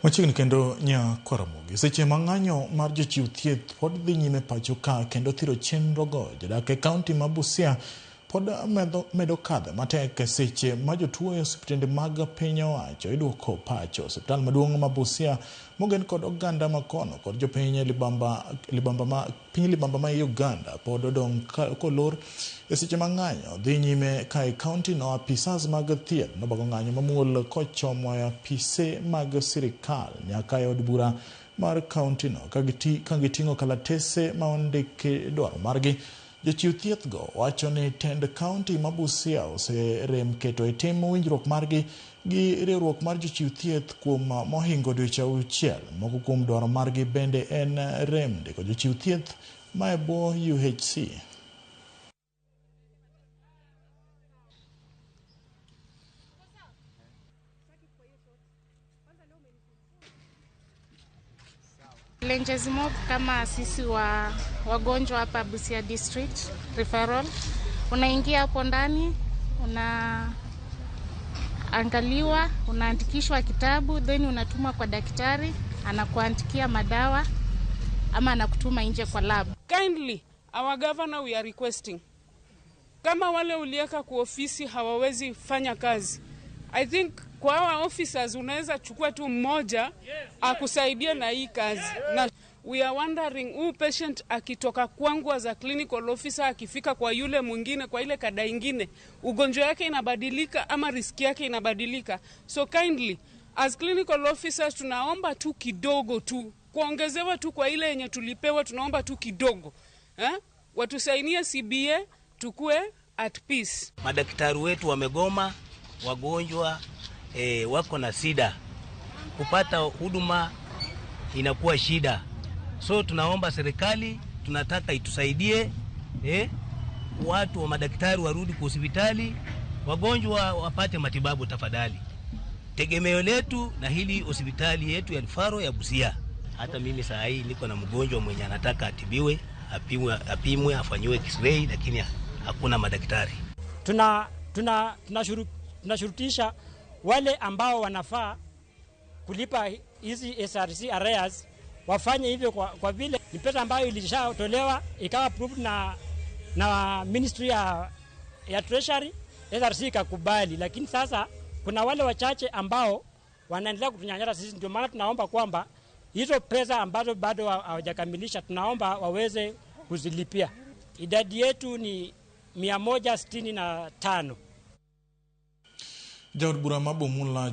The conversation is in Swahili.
Machiegni kendo nya Kwaramogi seche mang'anyo mar jochiw thieth pod dhi nyime pacho ka kendo thiro chenrogo jodak e kaunti ma Busia pod medo kadhe matek seche ma jotuo e osiptende mag piny owacho iduoko pacho. Osiptal maduong' ma Busia mogen kod oganda makono kod jopiny libamba ma Uganda pod odong' kolor e seche mang'anyo dhi nyime ka e kaunti no. Apisas mag thieth nobago ng'anyo mamuol kochomo apise mag sirikal nyaka e od bura mar kaunti no ka giting'o kalatese ma ondiki dwaro margi. Jochiw thieth go wacho ni tend kaunti ma Busia oserem keto e tim winjruok margi gi riwruok mar jochiw thieth kuom mohingo dweche 6. Moko kuom dwaro margi bende en rem ndiko jochiw thieth ma e bwo UHC. Challenges mob kama sisi wagonjwa hapa Busia District Referral. Unaingia hapo ndani, unaangaliwa, unaandikishwa kitabu, then unatumwa kwa daktari, anakuandikia madawa ama anakutuma nje kwa lab. Kindly, our governor we are requesting. Kama wale ulieka kwa ofisi hawawezi fanya kazi, I think kwa our officers unaweza chukua tu mmoja akusaidia na hii kazi. Na we are wondering patient akitoka kwangu as a clinical officer akifika kwa yule mwingine kwa ile kada ingine, ugonjwa yake inabadilika ama riski yake inabadilika. So kindly as clinical officers tunaomba tu kidogo tu kuongezewa tu kwa ile yenye tulipewa, tunaomba tu kidogo. Watusainie CBA tukue at peace. Madaktari wetu wamegoma, wagonjwa wako na shida, kupata huduma inakuwa shida. So tunaomba serikali, tunataka itusaidie, watu wa madaktari warudi kwa hospitali, wagonjwa wapate matibabu tafadhali. Tegemeo letu na hili hospitali yetu ya Rufaro ya Busia. Hata mimi saa hii niko na mgonjwa mwenye anataka atibiwe, apimwe, afanyiwe X-ray, lakini hakuna madaktari. Tunashurutisha wale ambao wanafaa kulipa hizi SRC arrears wafanye hivyo kwa vile ni pesa ambayo ilishatolewa ikawa approved na Ministry ya Treasury, SRC ikakubali, lakini sasa kuna wale wachache ambao wanaendelea kutunyanyasa sisi. Ndio maana tunaomba kwamba hizo pesa ambazo bado hawajakamilisha tunaomba waweze kuzilipia. Idadi yetu ni 165. Jaod bura mabomula